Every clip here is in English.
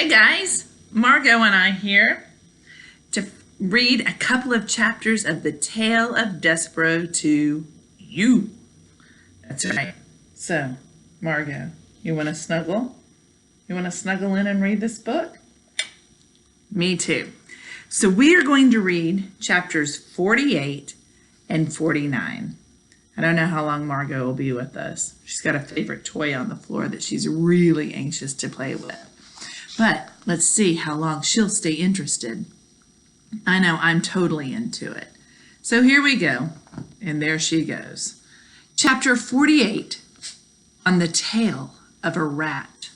Hey guys, Margot and I here to read a couple of chapters of the Tale of Despereaux to you. That's right. So, Margot, you want to snuggle? You want to snuggle in and read this book? Me too. So we are going to read chapters 48 and 49. I don't know how long Margot will be with us. She's got a favorite toy on the floor that she's really anxious to play with. But let's see how long she'll stay interested. I know I'm totally into it. So here we go. And there she goes. Chapter 48, on the tail of a rat.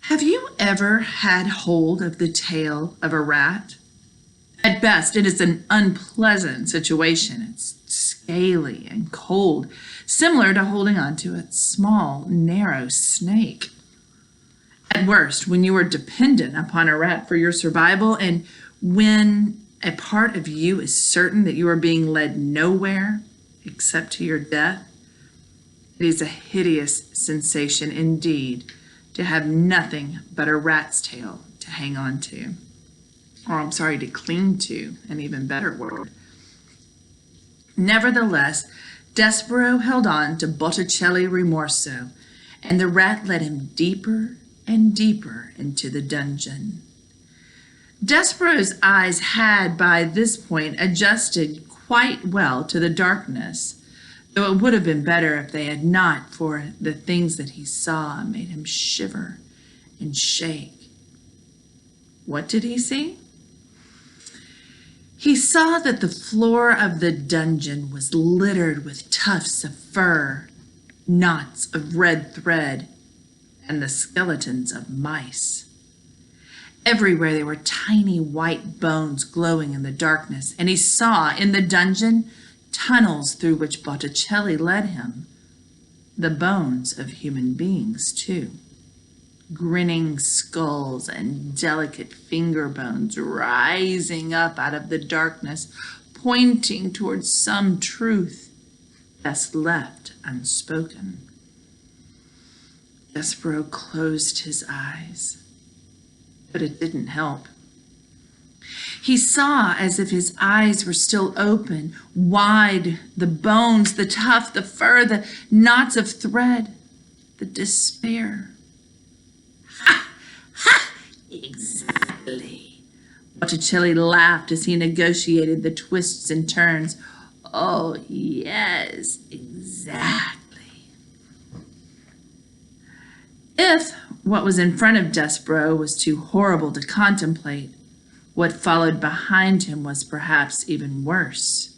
Have you ever had hold of the tail of a rat? At best, it is an unpleasant situation. It's scaly and cold, similar to holding onto a small, narrow snake. At worst, when you are dependent upon a rat for your survival and when a part of you is certain that you are being led nowhere except to your death, it is a hideous sensation indeed to have nothing but a rat's tail to hang on to. To cling to, an even better word. Nevertheless, Despereaux held on to Botticelli Rimorso, and the rat led him deeper and deeper into the dungeon. Despereaux's eyes had by this point adjusted quite well to the darkness, though it would have been better if they had not, for the things that he saw made him shiver and shake. What did he see? He saw that the floor of the dungeon was littered with tufts of fur, knots of red thread, and the skeletons of mice. Everywhere there were tiny white bones glowing in the darkness, and he saw in the dungeon tunnels through which Botticelli led him. The bones of human beings, too. Grinning skulls and delicate finger bones rising up out of the darkness, pointing towards some truth best left unspoken. Despereaux closed his eyes, but it didn't help. He saw as if his eyes were still open, wide, the bones, the tuft, the fur, the knots of thread, the despair. Ha! Ha! Exactly. Botticelli laughed as he negotiated the twists and turns. Oh, yes, exactly. If what was in front of Despereaux was too horrible to contemplate, what followed behind him was perhaps even worse.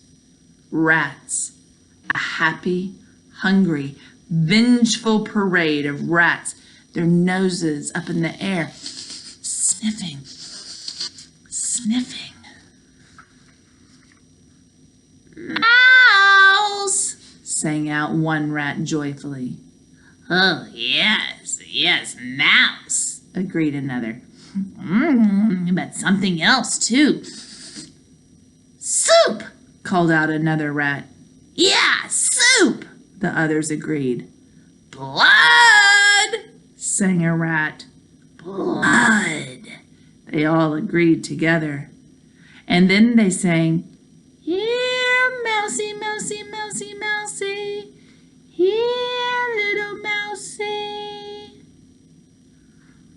Rats. A happy, hungry, vengeful parade of rats, their noses up in the air, sniffing, sniffing. Mouse! Sang out one rat joyfully. Oh, yes, mouse, agreed another. But something else, too. Soup, called out another rat. Yeah, soup, the others agreed. Blood, sang a rat. Blood, they all agreed together. And then they sang, here, mousie, mousie, mousie, mousie. Here, little mousie.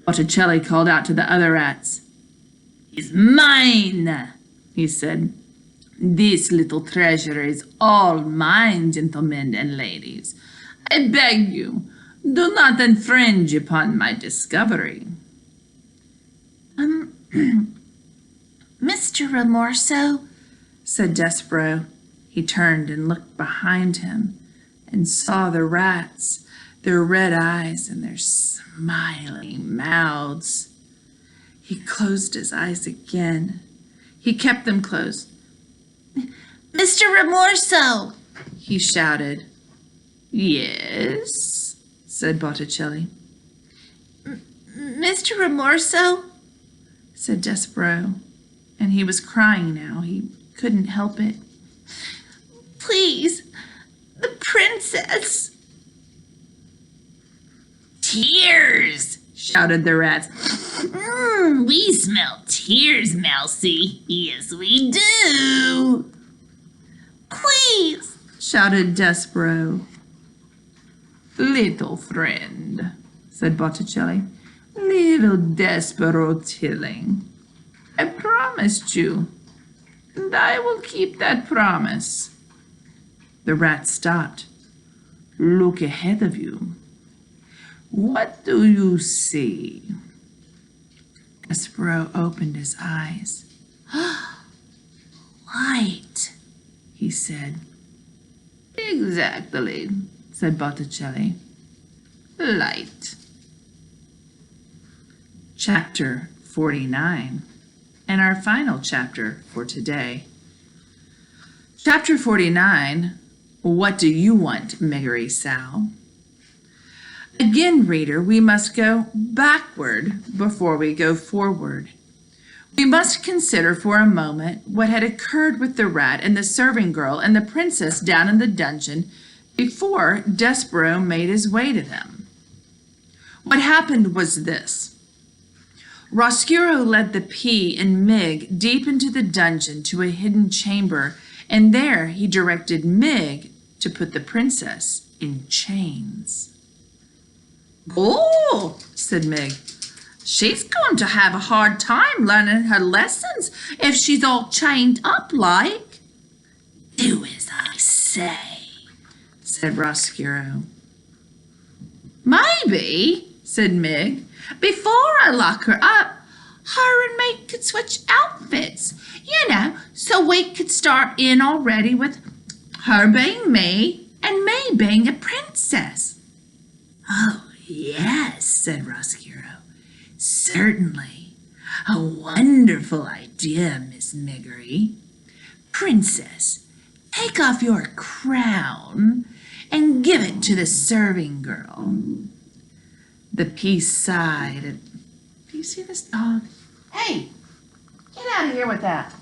Botticelli called out to the other rats. He's mine, he said. This little treasure is all mine, gentlemen and ladies. I beg you, do not infringe upon my discovery. Mr. Rimorso, said Despereaux. He turned and looked behind him and saw the rats, their red eyes and their smiling mouths. He closed his eyes again. He kept them closed. Mr. Rimorso, he shouted. Yes, said Botticelli. Mr. Rimorso, said Despereaux, and he was crying now. He couldn't help it. Please, the princess. Tears, shouted the rats. We smell tears, Mousie. Yes, we do. Please, shouted Despereaux. Little friend, said Botticelli. Little Despereaux Tilling. I promised you, and I will keep that promise. The rat stopped. Look ahead of you. What do you see? Despereaux opened his eyes. Light, he said. Exactly, said Botticelli. Light. Chapter 49, and our final chapter for today. Chapter 49, What do you want, Miggery Sow? Again, reader, we must go backward before we go forward. We must consider for a moment what had occurred with the rat and the serving girl and the princess down in the dungeon before Despereaux made his way to them. What happened was this. Roscuro led the Pea and Mig deep into the dungeon to a hidden chamber, and there he directed Mig to put the princess in chains. Oh, said Mig. She's going to have a hard time learning her lessons if she's all chained up like. Do as I say, said Roscuro. Maybe, said Mig, before I lock her up, her and me could switch outfits, so we could start in already with her being me and me being a princess. Oh, yes, said Roscuro. Certainly. A wonderful idea, Miss Miggery. Princess, take off your crown and give it to the serving girl. The Pea sighed. Do you see this dog? Hey, get out of here with that.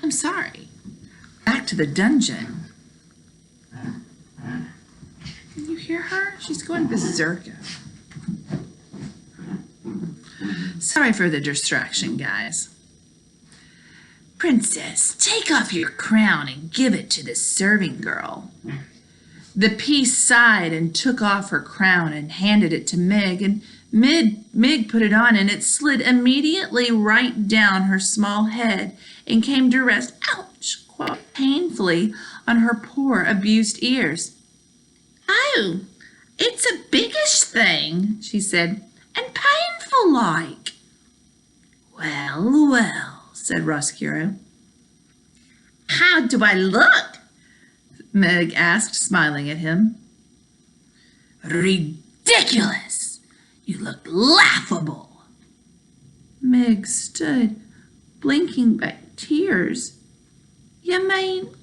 I'm sorry. Back to the dungeon. Can you hear her? She's going berserk. Sorry for the distraction, guys. Princess, take off your crown and give it to the serving girl. The Pea sighed and took off her crown and handed it to Mig, and Mig put it on, and it slid immediately right down her small head and came to rest, ouch, quite painfully on her poor abused ears. Oh, it's a biggish thing, she said, and painful like. Well, well, said Roscuro. How do I look? Meg asked, smiling at him. Ridiculous! You look laughable. Meg stood, blinking back tears. You mean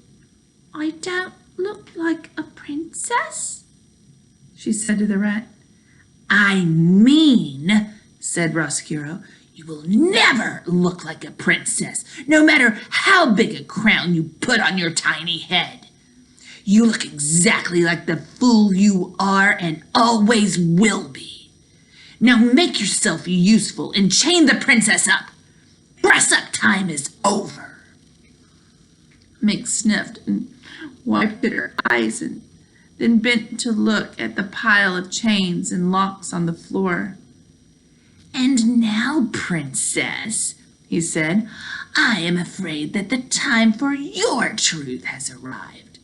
I don't look like a princess? She said to the rat. I mean, said Roscuro, you will never look like a princess, no matter how big a crown you put on your tiny head. You look exactly like the fool you are and always will be. Now make yourself useful and chain the princess up. Dress-up time is over. Meg sniffed and wiped at her eyes and then bent to look at the pile of chains and locks on the floor. And now, princess, he said, I am afraid that the time for your truth has arrived.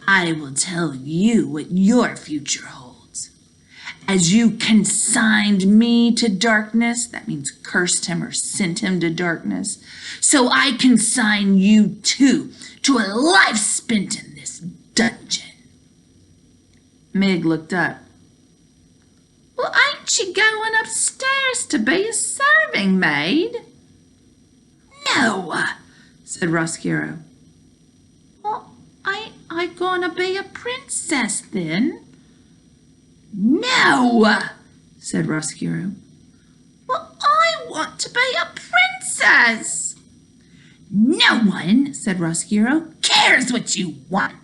I will tell you what your future holds. As you consigned me to darkness, that means cursed him or sent him to darkness, so I consign you too to a life spent in this dungeon. Meg looked up. Well, ain't you going upstairs to be a serving maid? No, said Roscuro. Well, ain't I going to be a princess then? No, said Roscuro. Well, I want to be a princess. No one, said Roscuro, cares what you want.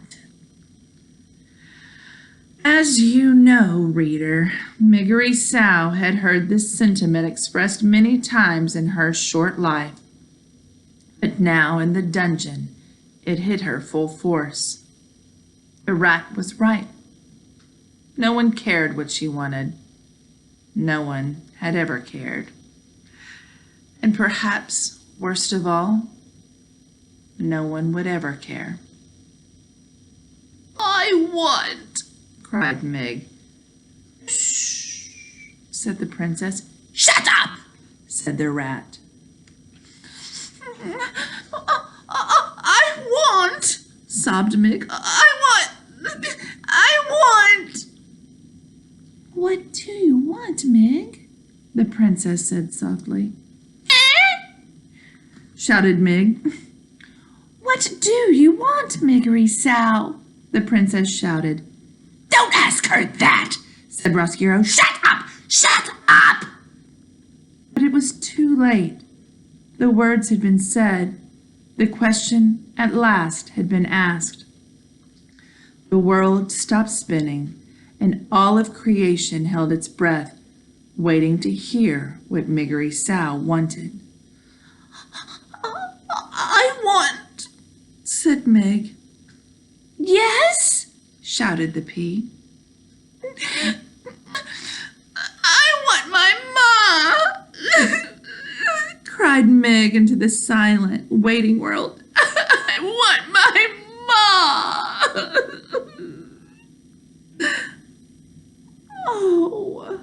As you know, reader, Miggery Sow had heard this sentiment expressed many times in her short life. But now in the dungeon, it hit her full force. The rat was right. No one cared what she wanted. No one had ever cared. And perhaps, worst of all, no one would ever care. "I want," cried Mig. "Shh," said the princess. Shut up, said the rat. I want, sobbed Mig. I want. "What do you want, Mig?" the princess said softly. Shouted Mig. "What do you want, Miggery Sow?" the princess shouted. Don't ask her that, said Roscuro. Shut up! Shut up! But it was too late. The words had been said. The question at last had been asked. The world stopped spinning, and all of creation held its breath, waiting to hear what Miggery Sow wanted. I want, said Mig. Yes? Shouted the pea. I want my ma! Cried Mig into the silent, waiting world. I want my ma! Oh,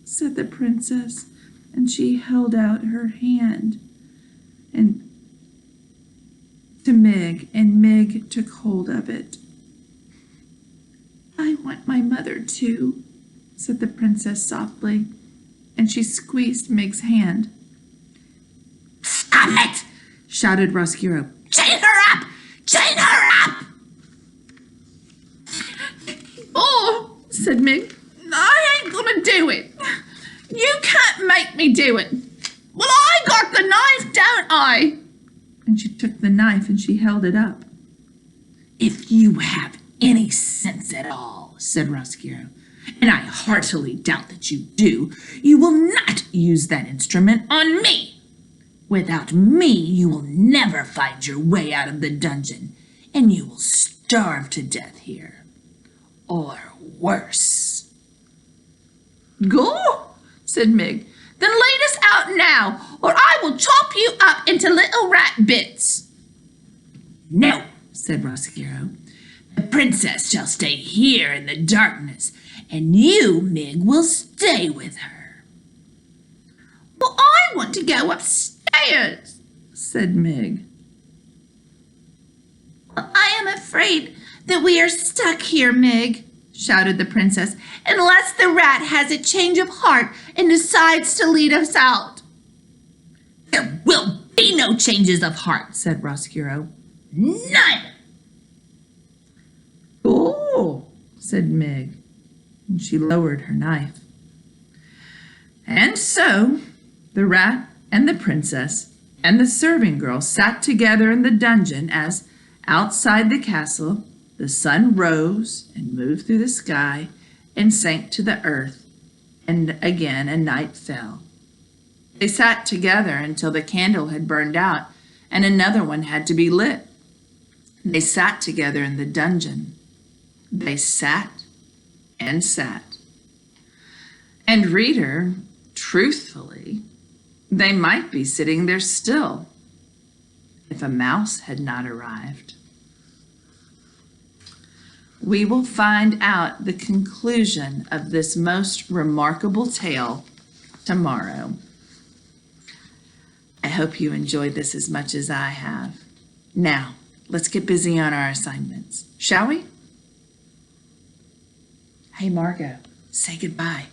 said the princess, and she held out her hand and to Mig, and Mig took hold of it. "I want my mother too," said the princess softly, and she squeezed Mig's hand. Stop it! Shouted Roscuro. Chain her up! Chain her up! "Oh," said Mig, "I ain't gonna do it. You can't make me do it." Well, I got the knife, don't I? And she took the knife and she held it up. If you have any sense at all, said Roscuro, and I heartily doubt that you do, you will not use that instrument on me. Without me, you will never find your way out of the dungeon, and you will starve to death here. Or worse. "Go," said Mig. Then lead us out now, or I will chop you up into little rat bits. No, said Roscuro. The princess shall stay here in the darkness, and you, Mig, will stay with her. Well, I want to go upstairs, said Mig. Well, I am afraid that we are stuck here, Mig, shouted the princess, unless the rat has a change of heart and decides to lead us out. There will be no changes of heart, said Roscuro. None. "Oh," said Mig, and she lowered her knife. And so the rat and the princess and the serving girl sat together in the dungeon as, outside the castle, the sun rose and moved through the sky and sank to the earth, and again a night fell. They sat together until the candle had burned out and another one had to be lit. They sat together in the dungeon. They sat and sat. And reader, truthfully, they might be sitting there still if a mouse had not arrived. We will find out the conclusion of this most remarkable tale tomorrow. I hope you enjoyed this as much as I have. Now, let's get busy on our assignments, shall we? Hey, Margot, say goodbye.